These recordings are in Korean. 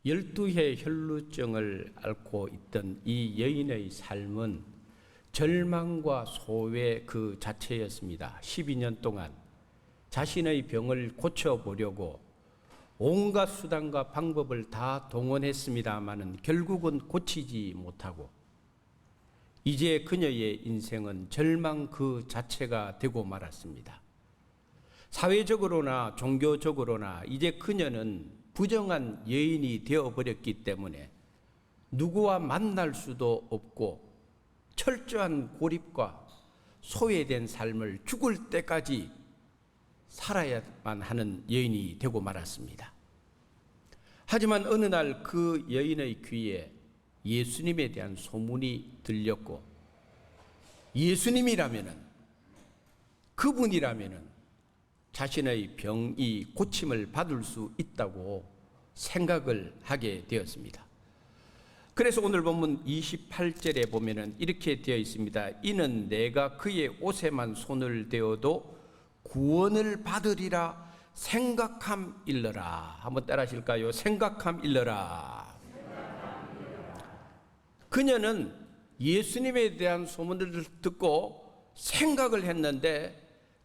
12해 혈루증을 앓고 있던 이 여인의 삶은 절망과 소외 그 자체였습니다. 12년 동안 자신의 병을 고쳐보려고 온갖 수단과 방법을 다 동원했습니다마는 결국은 고치지 못하고 이제 그녀의 인생은 절망 그 자체가 되고 말았습니다. 사회적으로나 종교적으로나 이제 그녀는 부정한 여인이 되어버렸기 때문에 누구와 만날 수도 없고 철저한 고립과 소외된 삶을 죽을 때까지 살아야만 하는 여인이 되고 말았습니다. 하지만 어느 날 그 여인의 귀에 예수님에 대한 소문이 들렸고 예수님이라면은, 그분이라면은 자신의 병이 고침을 받을 수 있다고 생각을 하게 되었습니다. 그래서 오늘 본문 28절에 보면은 이렇게 되어 있습니다. 이는 내가 그의 옷에만 손을 대어도 구원을 받으리라 생각함일러라. 한번 따라 하실까요? 생각함일러라. 그녀는 예수님에 대한 소문을 듣고 생각을 했는데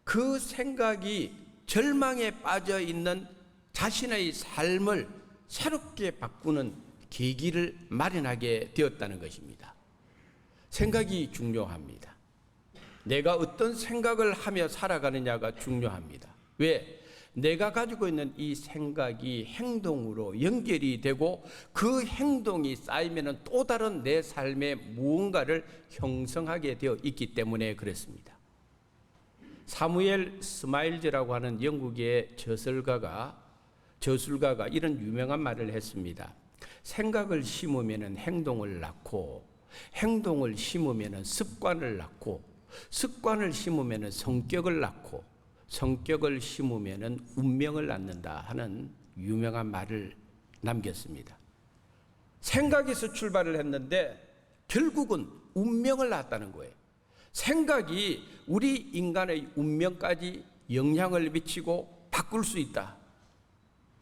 그 생각이 절망에 빠져 있는 자신의 삶을 새롭게 바꾸는 계기를 마련하게 되었다는 것입니다. 생각이 중요합니다. 내가 어떤 생각을 하며 살아가느냐가 중요합니다. 왜? 내가 가지고 있는 이 생각이 행동으로 연결이 되고 그 행동이 쌓이면 또 다른 내 삶의 무언가를 형성하게 되어 있기 때문에 그렇습니다. 사무엘 스마일즈라고 하는 영국의 저술가가 이런 유명한 말을 했습니다. 생각을 심으면 행동을 낳고, 행동을 심으면 습관을 낳고, 습관을 심으면 성격을 낳고, 성격을 심으면 운명을 낳는다 하는 유명한 말을 남겼습니다. 생각에서 출발을 했는데 결국은 운명을 낳았다는 거예요. 생각이 우리 인간의 운명까지 영향을 미치고 바꿀 수 있다.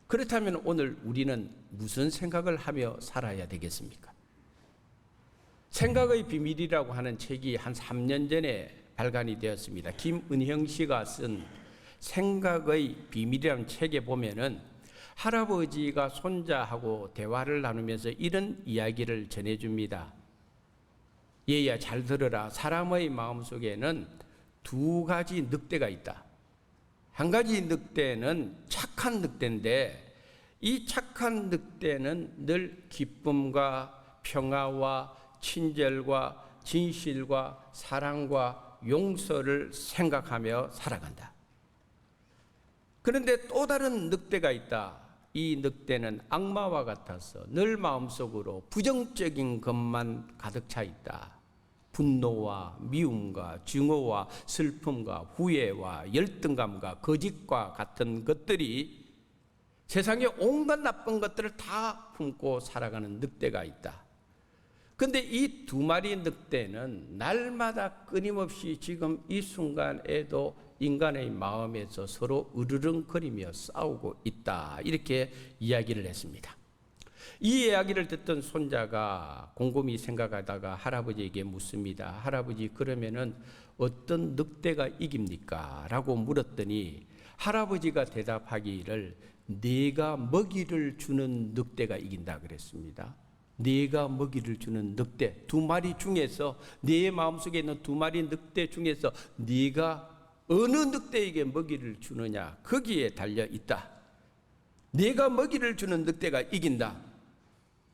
그렇다면 오늘 우리는 무슨 생각을 하며 살아야 되겠습니까? 생각의 비밀이라고 하는 책이 한 3년 전에 발간이 되었습니다. 김은형 씨가 쓴 생각의 비밀이라는 책에 보면은 할아버지가 손자하고 대화를 나누면서 이런 이야기를 전해줍니다. 얘야 잘 들어라. 사람의 마음속에는 두 가지 늑대가 있다. 한 가지 늑대는 착한 늑대인데 이 착한 늑대는 늘 기쁨과 평화와 친절과 진실과 사랑과 용서를 생각하며 살아간다. 그런데 또 다른 늑대가 있다. 이 늑대는 악마와 같아서 늘 마음속으로 부정적인 것만 가득 차 있다. 분노와 미움과 증오와 슬픔과 후회와 열등감과 거짓과 같은 것들이 세상의 온갖 나쁜 것들을 다 품고 살아가는 늑대가 있다. 그런데 이 두 마리 늑대는 날마다 끊임없이 지금 이 순간에도 인간의 마음에서 서로 으르렁거리며 싸우고 있다. 이렇게 이야기를 했습니다. 이 이야기를 듣던 손자가 곰곰이 생각하다가 할아버지에게 묻습니다. 할아버지, 그러면은 어떤 늑대가 이깁니까? 라고 물었더니 할아버지가 대답하기를 네가 먹이를 주는 늑대가 이긴다 그랬습니다. 네가 먹이를 주는 늑대 두 마리 중에서, 네 마음속에 있는 두 마리 늑대 중에서 네가 어느 늑대에게 먹이를 주느냐, 거기에 달려 있다. 네가 먹이를 주는 늑대가 이긴다.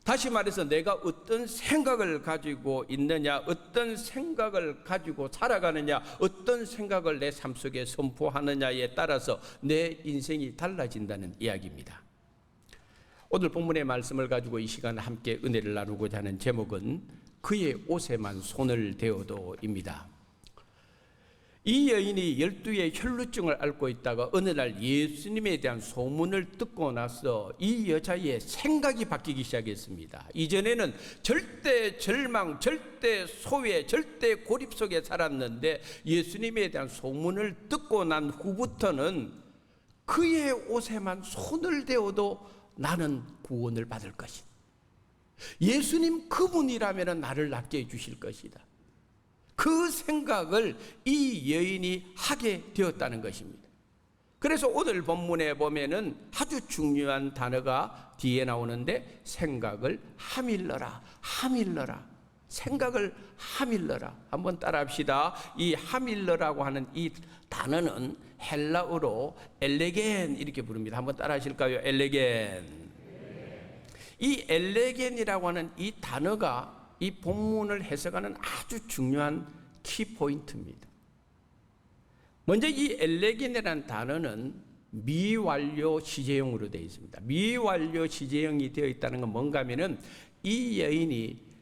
다시 말해서 내가 어떤 생각을 가지고 있느냐, 어떤 생각을 가지고 살아가느냐, 어떤 생각을 내 삶 속에 선포하느냐에 따라서 내 인생이 달라진다는 이야기입니다. 오늘 본문의 말씀을 가지고 이 시간 함께 은혜를 나누고자 하는 제목은 그의 옷에만 손을 대어도입니다. 이 여인이 12의 혈루증을 앓고 있다가 어느 날 예수님에 대한 소문을 듣고 나서 이 여자의 생각이 바뀌기 시작했습니다. 이전에는 절대 절망, 절대 소외, 절대 고립 속에 살았는데 예수님에 대한 소문을 듣고 난 후부터는 그의 옷에만 손을 대어도 나는 구원을 받을 것이다. 예수님 그분이라면 나를 낫게 해주실 것이다. 그 생각을 이 여인이 하게 되었다는 것입니다. 그래서 오늘 본문에 보면은 아주 중요한 단어가 뒤에 나오는데, 생각을 하밀러라, 하밀러라, 생각을 하밀러라. 한번 따라합시다. 이 하밀러라고 하는 이 단어는 헬라어로 엘레겐 이렇게 부릅니다. 한번 따라하실까요? 엘레겐. 이 엘레겐이라고 하는 이 단어가 이 본문을 해석하는 아주 중요한 키포인트입니다. 먼저 이 엘레겐이라는 단어는 미완료 시제형으로 되어 있습니다. 미완료 시제형이 되어 있다는 건 뭔가 하면은, 이 여인이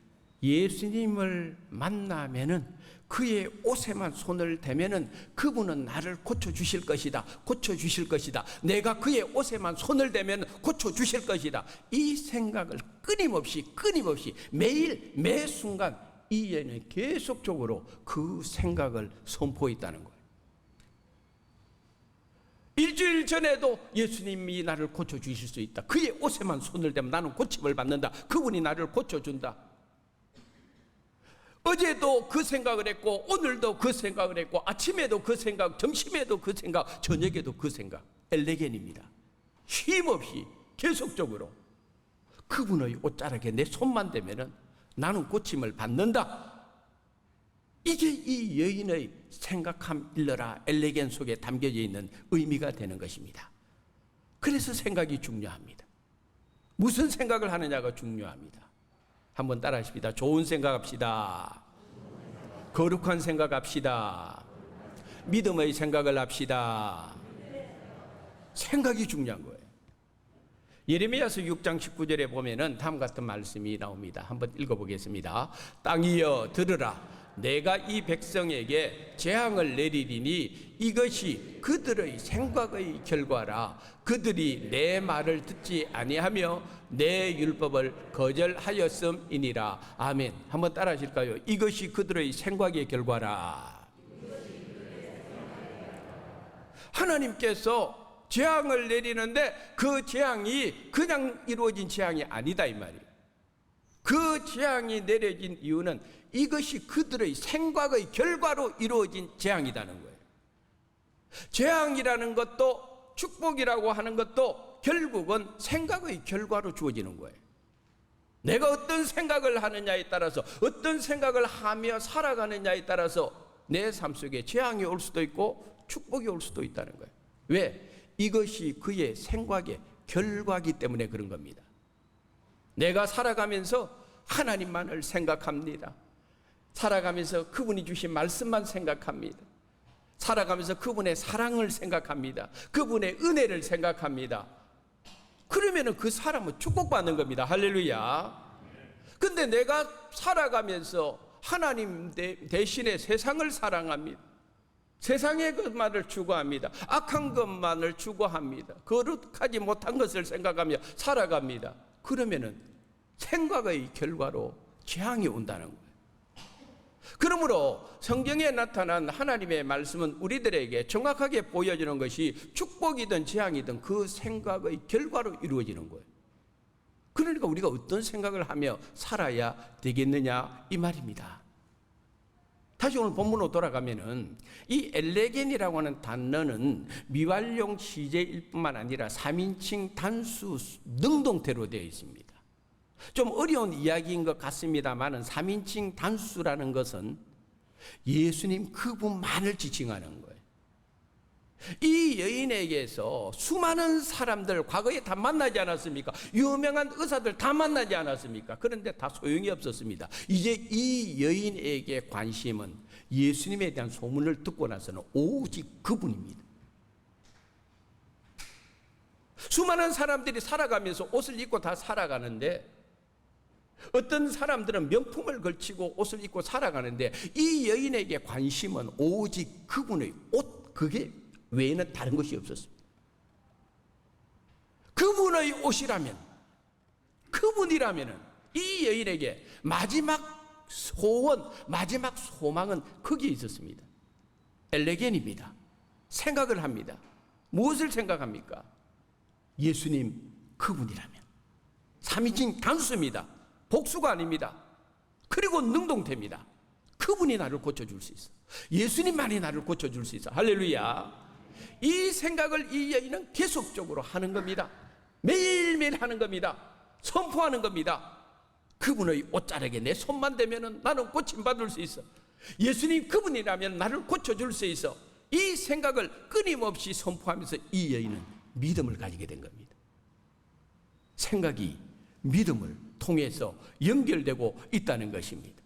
예수님을 만나면은 그의 옷에만 손을 대면은 그분은 나를 고쳐주실 것이다, 고쳐주실 것이다, 내가 그의 옷에만 손을 대면 고쳐주실 것이다. 이 생각을 끊임없이 매일 매 순간 이 여인은 계속적으로 그 생각을 선포했다는 거예요. 일주일 전에도 예수님이 나를 고쳐주실 수 있다, 그의 옷에만 손을 대면 나는 고침을 받는다, 그분이 나를 고쳐준다. 어제도 그 생각을 했고, 오늘도 그 생각을 했고, 아침에도 그 생각, 점심에도 그 생각, 저녁에도 그 생각. 엘레겐입니다. 쉼없이 계속적으로 그분의 옷자락에 내 손만 대면은 나는 고침을 받는다. 이게 이 여인의 생각함 일러라 엘레겐 속에 담겨져 있는 의미가 되는 것입니다. 그래서 생각이 중요합니다. 무슨 생각을 하느냐가 중요합니다. 한번 따라 하십니다. 좋은 생각합시다. 거룩한 생각합시다. 믿음의 생각을 합시다. 생각이 중요한 거예요. 예레미야서 6장 19절에 보면은 다음 같은 말씀이 나옵니다. 한번 읽어보겠습니다. 땅이여 들으라. 내가 이 백성에게 재앙을 내리리니 이것이 그들의 생각의 결과라. 그들이 내 말을 듣지 아니하며 내 율법을 거절하였음이니라. 아멘. 한번 따라 하실까요? 이것이 그들의 생각의 결과라. 하나님께서 재앙을 내리는데 그 재앙이 그냥 이루어진 재앙이 아니다 이 말이에요. 그 재앙이 내려진 이유는 이것이 그들의 생각의 결과로 이루어진 재앙이라는 거예요. 재앙이라는 것도 축복이라고 하는 것도 결국은 생각의 결과로 주어지는 거예요. 내가 어떤 생각을 하느냐에 따라서, 어떤 생각을 하며 살아가느냐에 따라서 내 삶 속에 재앙이 올 수도 있고 축복이 올 수도 있다는 거예요. 왜? 이것이 그의 생각의 결과이기 때문에 그런 겁니다. 내가 살아가면서 하나님만을 생각합니다. 살아가면서 그분이 주신 말씀만 생각합니다. 살아가면서 그분의 사랑을 생각합니다. 그분의 은혜를 생각합니다. 그러면 그 사람은 축복받는 겁니다. 할렐루야. 근데 내가 살아가면서 하나님 대신에 세상을 사랑합니다. 세상의 것만을 추구합니다. 악한 것만을 추구합니다. 거룩하지 못한 것을 생각하며 살아갑니다. 그러면은 생각의 결과로 재앙이 온다는 거예요. 그러므로 성경에 나타난 하나님의 말씀은 우리들에게 정확하게 보여주는 것이 축복이든 재앙이든 그 생각의 결과로 이루어지는 거예요. 그러니까 우리가 어떤 생각을 하며 살아야 되겠느냐 이 말입니다. 다시 오늘 본문으로 돌아가면은 이 엘레겐이라고 하는 단어는 미완용 시제일 뿐만 아니라 3인칭 단수 능동태로 되어 있습니다. 좀 어려운 이야기인 것 같습니다만은 3인칭 단수라는 것은 예수님 그분만을 지칭하는 거예요. 이 여인에게서 수많은 사람들 과거에 다 만나지 않았습니까? 유명한 의사들 다 만나지 않았습니까? 그런데 다 소용이 없었습니다. 이제 이 여인에게 관심은 예수님에 대한 소문을 듣고 나서는 오직 그분입니다. 수많은 사람들이 살아가면서 옷을 입고 다 살아가는데, 어떤 사람들은 명품을 걸치고 옷을 입고 살아가는데, 이 여인에게 관심은 오직 그분의 옷, 그게 외에는 다른 것이 없었습니다. 그분의 옷이라면, 그분이라면 이 여인에게 마지막 소원, 마지막 소망은 거기에 있었습니다. 엘레겐입니다. 생각을 합니다. 무엇을 생각합니까? 예수님 그분이라면. 삼위진 단수입니다. 복수가 아닙니다. 그리고 능동태입니다. 그분이 나를 고쳐줄 수 있어. 예수님만이 나를 고쳐줄 수 있어. 할렐루야. 이 생각을 이 여인은 계속적으로 하는 겁니다. 매일매일 하는 겁니다. 선포하는 겁니다. 그분의 옷자락에 내 손만 대면 나는 고침받을 수 있어. 예수님 그분이라면 나를 고쳐줄 수 있어. 이 생각을 끊임없이 선포하면서 이 여인은 믿음을 가지게 된 겁니다. 생각이 믿음을 통해서 연결되고 있다는 것입니다.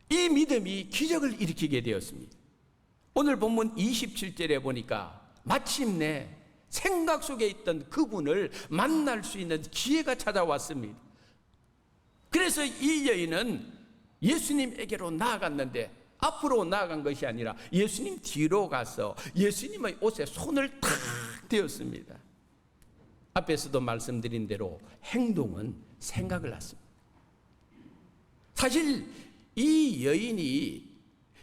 이 믿음이 기적을 일으키게 되었습니다. 오늘 본문 27절에 보니까 마침내 생각 속에 있던 그분을 만날 수 있는 기회가 찾아왔습니다. 그래서 이 여인은 예수님에게로 나아갔는데 앞으로 나아간 것이 아니라 예수님 뒤로 가서 예수님의 옷에 손을 탁 대었습니다. 앞에서도 말씀드린 대로 행동은 생각을 낳습니다. 사실 이 여인이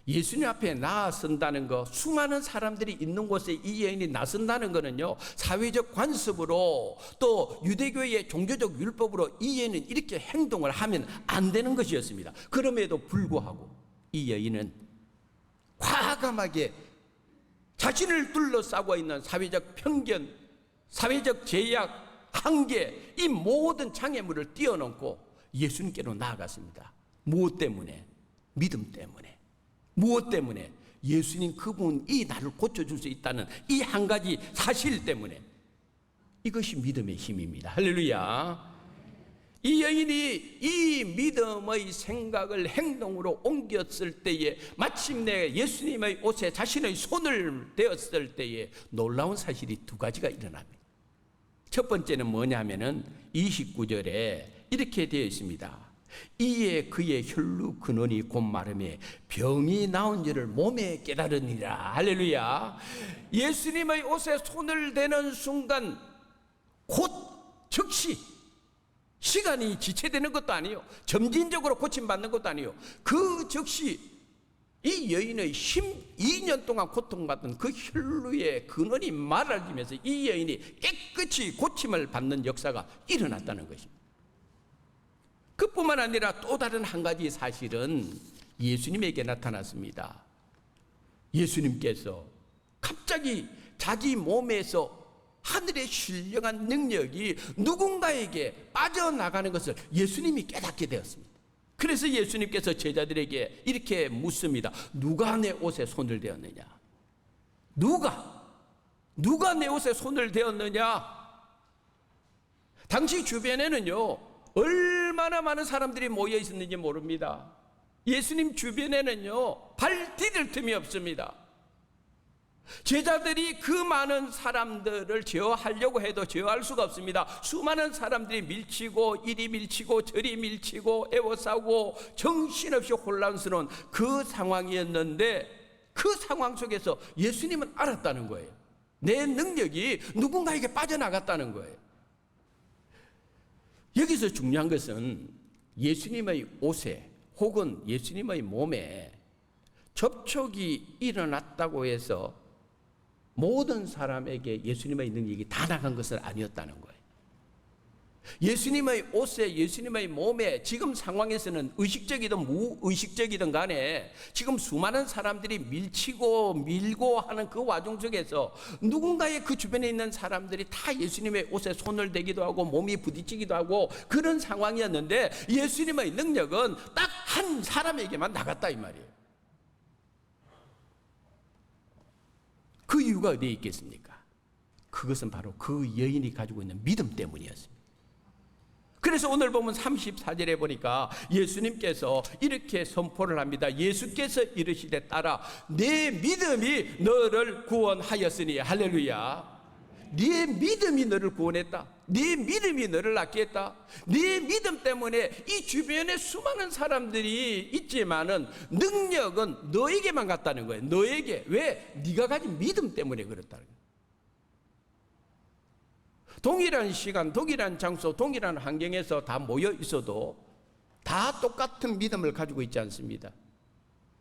예수님 앞에 나선다는 거, 수많은 사람들이 있는 곳에 이 여인이 나선다는 것은요, 사회적 관습으로 또 유대교의 종교적 율법으로 이 여인은 이렇게 행동을 하면 안 되는 것이었습니다. 그럼에도 불구하고 이 여인은 과감하게 자신을 둘러싸고 있는 사회적 편견, 사회적 제약, 한계, 이 모든 장애물을 뛰어넘고 예수님께로 나아갔습니다. 무엇 때문에? 믿음 때문에. 무엇 때문에? 예수님 그분이 나를 고쳐줄 수 있다는 이 한 가지 사실 때문에. 이것이 믿음의 힘입니다. 할렐루야. 이 여인이 이 믿음의 생각을 행동으로 옮겼을 때에 마침내 예수님의 옷에 자신의 손을 대었을 때에 놀라운 사실이 두 가지가 일어납니다. 첫 번째는 뭐냐면은 29절에 이렇게 되어 있습니다. 이에 그의 혈루 근원이 곧 마름에 병이 나온 줄을 몸에 깨달으니라. 할렐루야. 예수님의 옷에 손을 대는 순간 곧 즉시, 시간이 지체되는 것도 아니요, 점진적으로 고침받는 것도 아니요, 그 즉시 이 여인의 12년 동안 고통받던 그 혈루의 근원이 말아지면서 이 여인이 깨끗이 고침을 받는 역사가 일어났다는 것입니다. 그뿐만 아니라 또 다른 한 가지 사실은 예수님에게 나타났습니다. 예수님께서 갑자기 자기 몸에서 하늘의 신령한 능력이 누군가에게 빠져나가는 것을 예수님이 깨닫게 되었습니다. 그래서 예수님께서 제자들에게 이렇게 묻습니다. 누가 내 옷에 손을 대었느냐? 누가 내 옷에 손을 대었느냐? 당시 주변에는요, 얼마나 많은 사람들이 모여 있었는지 모릅니다. 예수님 주변에는요, 발 디딜 틈이 없습니다. 제자들이 그 많은 사람들을 제어하려고 해도 제어할 수가 없습니다. 수많은 사람들이 밀치고 이리 밀치고 저리 밀치고 에워싸고 정신없이 혼란스러운 그 상황이었는데, 그 상황 속에서 예수님은 알았다는 거예요. 내 능력이 누군가에게 빠져나갔다는 거예요. 여기서 중요한 것은 예수님의 옷에 혹은 예수님의 몸에 접촉이 일어났다고 해서 모든 사람에게 예수님의 능력이 다 나간 것은 아니었다는 거예요. 예수님의 옷에, 예수님의 몸에 지금 상황에서는 의식적이든 무의식적이든 간에 지금 수많은 사람들이 밀치고 밀고 하는 그 와중 속에서 누군가의 그 주변에 있는 사람들이 다 예수님의 옷에 손을 대기도 하고 몸이 부딪히기도 하고 그런 상황이었는데, 예수님의 능력은 딱 한 사람에게만 나갔다 이 말이에요. 그 이유가 어디에 있겠습니까? 그것은 바로 그 여인이 가지고 있는 믿음 때문이었습니다. 그래서 오늘 보면 34절에 보니까 예수님께서 이렇게 선포를 합니다. 예수께서 이르시되 딸아, 내 믿음이 너를 구원하였으니. 할렐루야. 네 믿음이 너를 구원했다. 네 믿음이 너를 낫게 했다. 네 믿음 때문에 이 주변에 수많은 사람들이 있지만은 능력은 너에게만 갔다는 거예요. 너에게. 왜? 네가 가진 믿음 때문에 그렇다는 거예요. 동일한 시간, 동일한 장소, 동일한 환경에서 다 모여 있어도 다 똑같은 믿음을 가지고 있지 않습니다.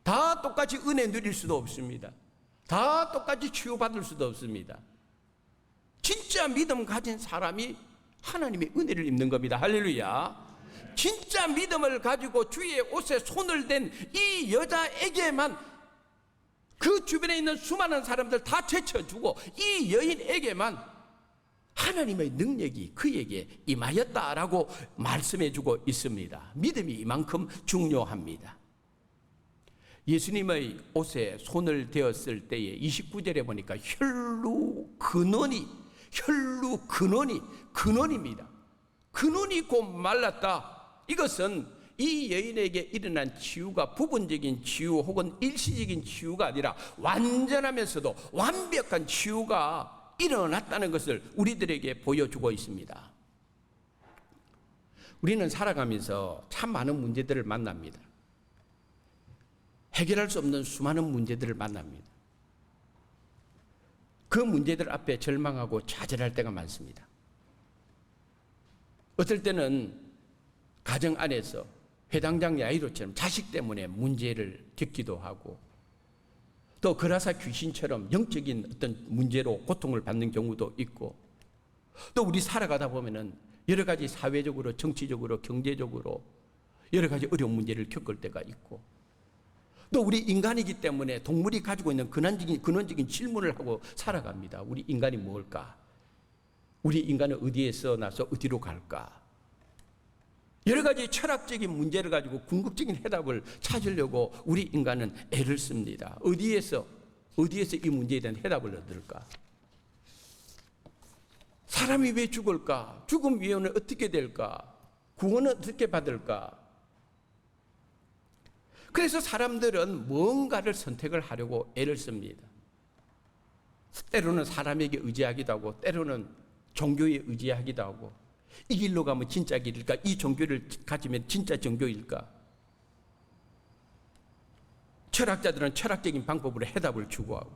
다 똑같이 은혜 누릴 수도 없습니다. 다 똑같이 치유받을 수도 없습니다. 진짜 믿음 가진 사람이 하나님의 은혜를 입는 겁니다. 할렐루야. 진짜 믿음을 가지고 주의 옷에 손을 댄 이 여자에게만, 그 주변에 있는 수많은 사람들 다 제쳐주고 이 여인에게만 하나님의 능력이 그에게 임하였다라고 말씀해주고 있습니다. 믿음이 이만큼 중요합니다. 예수님의 옷에 손을 대었을 때에 29절에 보니까 근원입니다. 근원이 곧 말랐다. 이것은 이 여인에게 일어난 치유가 부분적인 치유 혹은 일시적인 치유가 아니라 완전하면서도 완벽한 치유가 일어났다는 것을 우리들에게 보여주고 있습니다. 우리는 살아가면서 참 많은 문제들을 만납니다. 해결할 수 없는 수많은 문제들을 만납니다. 그 문제들 앞에 절망하고 좌절할 때가 많습니다. 어떨 때는 가정 안에서 회당장 야이로처럼 자식 때문에 문제를 겪기도 하고, 또 거라사 귀신처럼 영적인 어떤 문제로 고통을 받는 경우도 있고, 또 우리 살아가다 보면은 여러 가지 사회적으로, 정치적으로, 경제적으로 여러 가지 어려운 문제를 겪을 때가 있고, 또 우리 인간이기 때문에 동물이 가지고 있는 근원적인 질문을 하고 살아갑니다. 우리 인간이 뭘까? 우리 인간은 어디에서 나서 어디로 갈까? 여러 가지 철학적인 문제를 가지고 궁극적인 해답을 찾으려고 우리 인간은 애를 씁니다. 어디에서 이 문제에 대한 해답을 얻을까? 사람이 왜 죽을까? 죽음 이후는 어떻게 될까? 구원은 어떻게 받을까? 그래서 사람들은 뭔가를 선택을 하려고 애를 씁니다. 때로는 사람에게 의지하기도 하고, 때로는 종교에 의지하기도 하고, 이 길로 가면 진짜 길일까? 이 종교를 가지면 진짜 종교일까? 철학자들은 철학적인 방법으로 해답을 추구하고,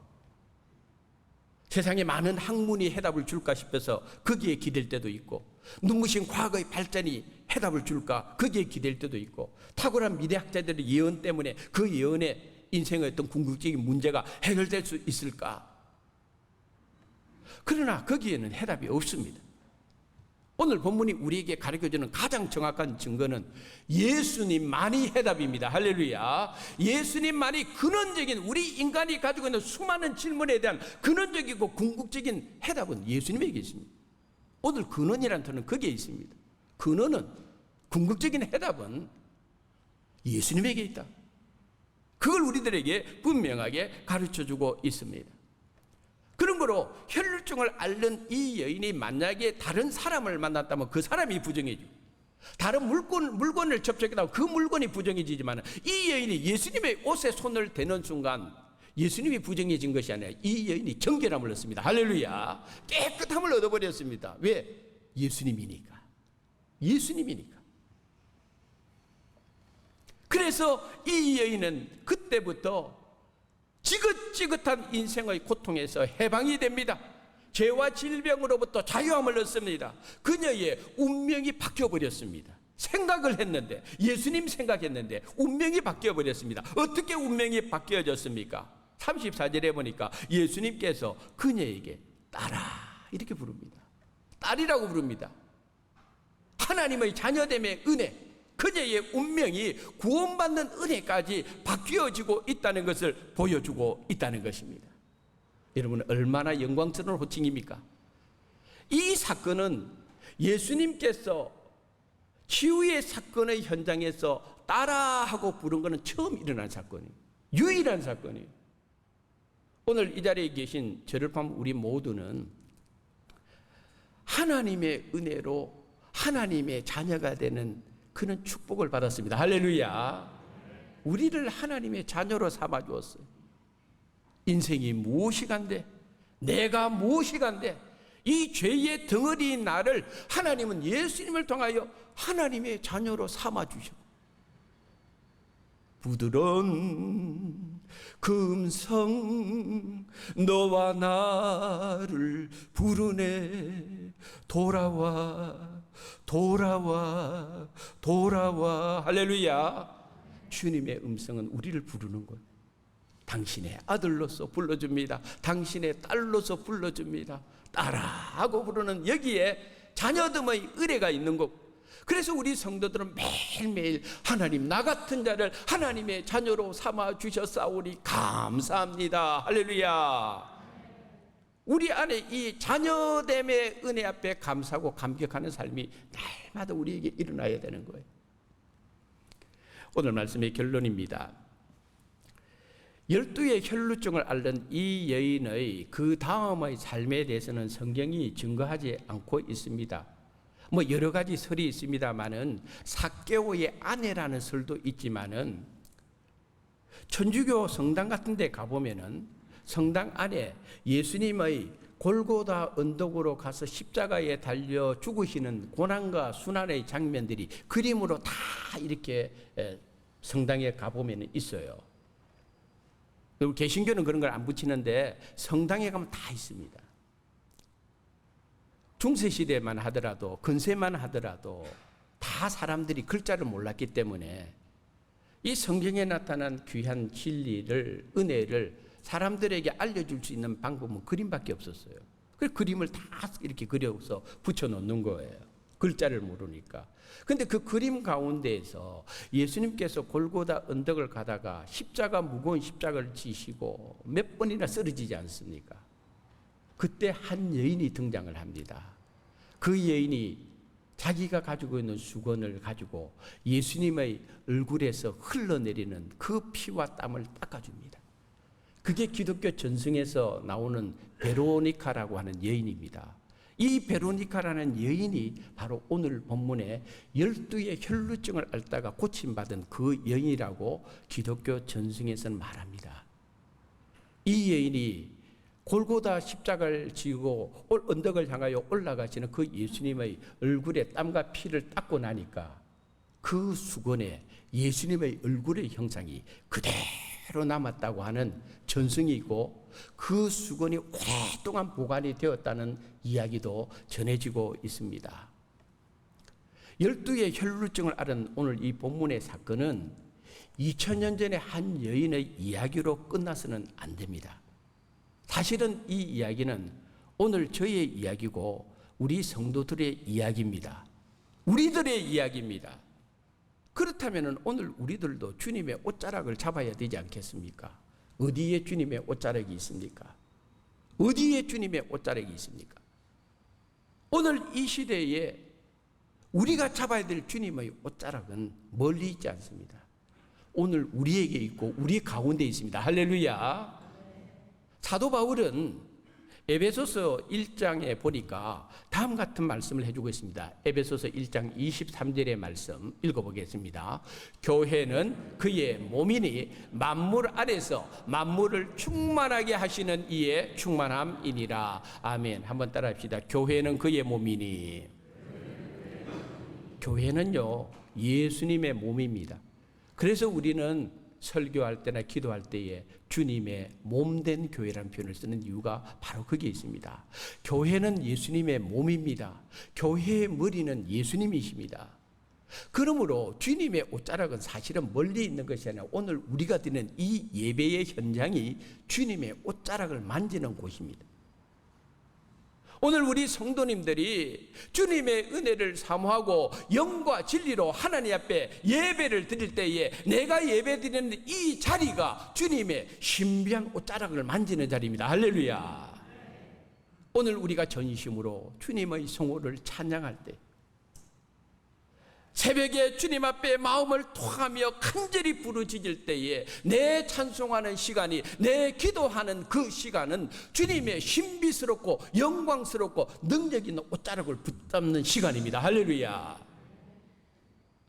세상에 많은 학문이 해답을 줄까 싶어서 거기에 기댈 때도 있고, 눈부신 과거의 발전이 해답을 줄까 거기에 기댈 때도 있고, 탁월한 미래학자들의 예언 때문에 그 예언에 인생의 어떤 궁극적인 문제가 해결될 수 있을까? 그러나 거기에는 해답이 없습니다. 오늘 본문이 우리에게 가르쳐주는 가장 정확한 증거는 예수님만이 해답입니다. 할렐루야. 예수님만이 근원적인, 우리 인간이 가지고 있는 수많은 질문에 대한 근원적이고 궁극적인 해답은 예수님에게 있습니다. 오늘 근원이라는 단어는 거기에 있습니다. 근원은, 궁극적인 해답은 예수님에게 있다. 그걸 우리들에게 분명하게 가르쳐주고 있습니다. 그런 거로 혈루증을 앓는 이 여인이 만약에 다른 사람을 만났다면 그 사람이 부정해지고, 다른 물건을 접촉했다면 그 물건이 부정해지지만, 이 여인이 예수님의 옷에 손을 대는 순간 예수님이 부정해진 것이 아니라 이 여인이 정결함을 얻습니다. 할렐루야. 깨끗함을 얻어버렸습니다. 왜? 예수님이니까. 그래서 이 여인은 그때부터 지긋지긋한 인생의 고통에서 해방이 됩니다. 죄와 질병으로부터 자유함을 얻습니다. 그녀의 운명이 바뀌어버렸습니다. 생각을 했는데, 예수님 생각했는데 운명이 바뀌어버렸습니다. 어떻게 운명이 바뀌어졌습니까? 34절에 보니까 예수님께서 그녀에게 딸아 이렇게 부릅니다. 딸이라고 부릅니다. 하나님의 자녀됨의 은혜, 그녀의 운명이 구원받는 은혜까지 바뀌어지고 있다는 것을 보여주고 있다는 것입니다. 여러분, 얼마나 영광스러운 호칭입니까? 이 사건은 예수님께서 치유의 사건의 현장에서 따라하고 부른 것은 처음 일어난 사건이에요. 유일한 사건이에요. 오늘 이 자리에 계신 저를 포함한 우리 모두는 하나님의 은혜로 하나님의 자녀가 되는 그런 축복을 받았습니다. 할렐루야. 우리를 하나님의 자녀로 삼아 주었어요. 인생이 무엇이 간데, 내가 무엇이 간데, 이 죄의 덩어리인 나를 하나님은 예수님을 통하여 하나님의 자녀로 삼아 주셨고, 부드러운 그 음성 너와 나를 부르네, 돌아와 돌아와 돌아와. 할렐루야. 주님의 음성은 우리를 부르는 거예요. 당신의 아들로서 불러줍니다. 당신의 딸로서 불러줍니다. 딸아하고 부르는 여기에 자녀됨의 의례가 있는 거고, 그래서 우리 성도들은 매일매일 하나님 나 같은 자를 하나님의 자녀로 삼아 주셨사오니 감사합니다. 할렐루야. 우리 안에 이 자녀됨의 은혜 앞에 감사하고 감격하는 삶이 날마다 우리에게 일어나야 되는 거예요. 오늘 말씀의 결론입니다. 12의 혈루증을 앓는 이 여인의 그 다음의 삶에 대해서는 성경이 증거하지 않고 있습니다. 뭐 여러 가지 설이 있습니다만은 삭개오의 아내라는 설도 있지만은 천주교 성당 같은 데 가보면은 성당 안에 예수님의 골고다 언덕으로 가서 십자가에 달려 죽으시는 고난과 순환의 장면들이 그림으로 다 이렇게 성당에 가보면 있어요. 그리고 개신교는 그런 걸 안 붙이는데 성당에 가면 다 있습니다. 중세시대만 하더라도, 근세만 하더라도 다 사람들이 글자를 몰랐기 때문에 이 성경에 나타난 귀한 진리를, 은혜를 사람들에게 알려줄 수 있는 방법은 그림밖에 없었어요. 그 그림을 다 이렇게 그려서 붙여놓는 거예요. 글자를 모르니까. 근데 그 그림 가운데에서 예수님께서 골고다 언덕을 가다가 십자가, 무거운 십자가를 지시고 몇 번이나 쓰러지지 않습니까? 그때 한 여인이 등장을 합니다. 그 여인이 자기가 가지고 있는 수건을 가지고 예수님의 얼굴에서 흘러내리는 그 피와 땀을 닦아줍니다. 그게 기독교 전승에서 나오는 베로니카라고 하는 여인입니다. 이 베로니카라는 여인이 바로 오늘 본문에 12의 혈루증을 앓다가 고침받은 그 여인이라고 기독교 전승에서는 말합니다. 이 여인이 골고다 십자가를 지고 언덕을 향하여 올라가시는 그 예수님의 얼굴에 땀과 피를 닦고 나니까 그 수건에 예수님의 얼굴의 형상이 그대로 남았다고 하는 전승이 있고, 그 수건이 오랫동안 보관이 되었다는 이야기도 전해지고 있습니다. 12의 혈루증을 앓은 오늘 이 본문의 사건은 2000년 전에 한 여인의 이야기로 끝나서는 안 됩니다. 사실은 이 이야기는 오늘 저의 이야기고 우리 성도들의 이야기입니다. 우리들의 이야기입니다. 그렇다면 오늘 우리들도 주님의 옷자락을 잡아야 되지 않겠습니까? 어디에 주님의 옷자락이 있습니까? 어디에 주님의 옷자락이 있습니까? 오늘 이 시대에 우리가 잡아야 될 주님의 옷자락은 멀리 있지 않습니다. 오늘 우리에게 있고 우리 가운데 있습니다. 할렐루야. 사도 바울은 에베소서 1장에 보니까 다음 같은 말씀을 해주고 있습니다. 에베소서 1장 23절의 말씀 읽어보겠습니다. 교회는 그의 몸이니 만물 안에서 만물을 충만하게 하시는 이의 충만함이니라. 아멘. 한번 따라합시다. 교회는 그의 몸이니. 교회는요, 예수님의 몸입니다. 그래서 우리는 설교할 때나 기도할 때에 주님의 몸된 교회라는 표현을 쓰는 이유가 바로 거기에 있습니다. 교회는 예수님의 몸입니다. 교회의 머리는 예수님이십니다. 그러므로 주님의 옷자락은 사실은 멀리 있는 것이 아니라 오늘 우리가 드리는 이 예배의 현장이 주님의 옷자락을 만지는 곳입니다. 오늘 우리 성도님들이 주님의 은혜를 사모하고 영과 진리로 하나님 앞에 예배를 드릴 때에 내가 예배 드리는 이 자리가 주님의 신비한 옷자락을 만지는 자리입니다. 할렐루야. 오늘 우리가 전심으로 주님의 성호를 찬양할 때, 새벽에 주님 앞에 마음을 토하며 간절히 부르짖을 때에 내 찬송하는 시간이, 내 기도하는 그 시간은 주님의 신비스럽고 영광스럽고 능력 있는 옷자락을 붙잡는 시간입니다. 할렐루야.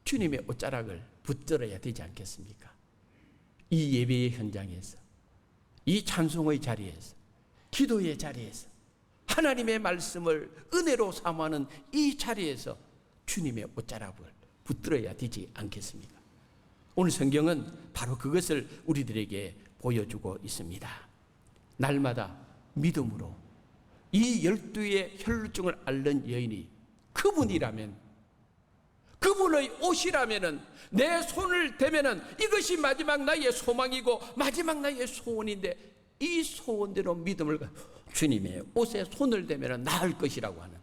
주님의 옷자락을 붙들어야 되지 않겠습니까? 이 예배의 현장에서, 이 찬송의 자리에서, 기도의 자리에서, 하나님의 말씀을 은혜로 사모하는 이 자리에서 주님의 옷자락을 붙들어야 되지 않겠습니까? 오늘 성경은 바로 그것을 우리들에게 보여주고 있습니다. 날마다 믿음으로 이 12의 혈루증을 앓는 여인이 그분이라면, 그분을 구원의 옷이라면은 내 손을 대면은 이것이 마지막 나의 소망이고 마지막 나의 소원인데 이 소원대로 믿음을 주님의 옷에 손을 대면은 나을 것이라고 하는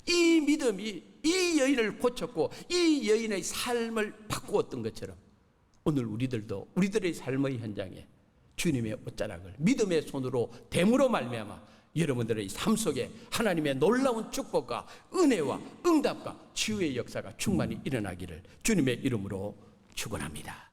이 믿음이 이 여인을 고쳤고 이 여인의 삶을 바꾸었던 것처럼 오늘 우리들도 우리들의 삶의 현장에 주님의 옷자락을 믿음의 손으로 댐으로 말미암아 여러분들의 삶 속에 하나님의 놀라운 축복과 은혜와 응답과 치유의 역사가 충만히 일어나기를 주님의 이름으로 축원합니다.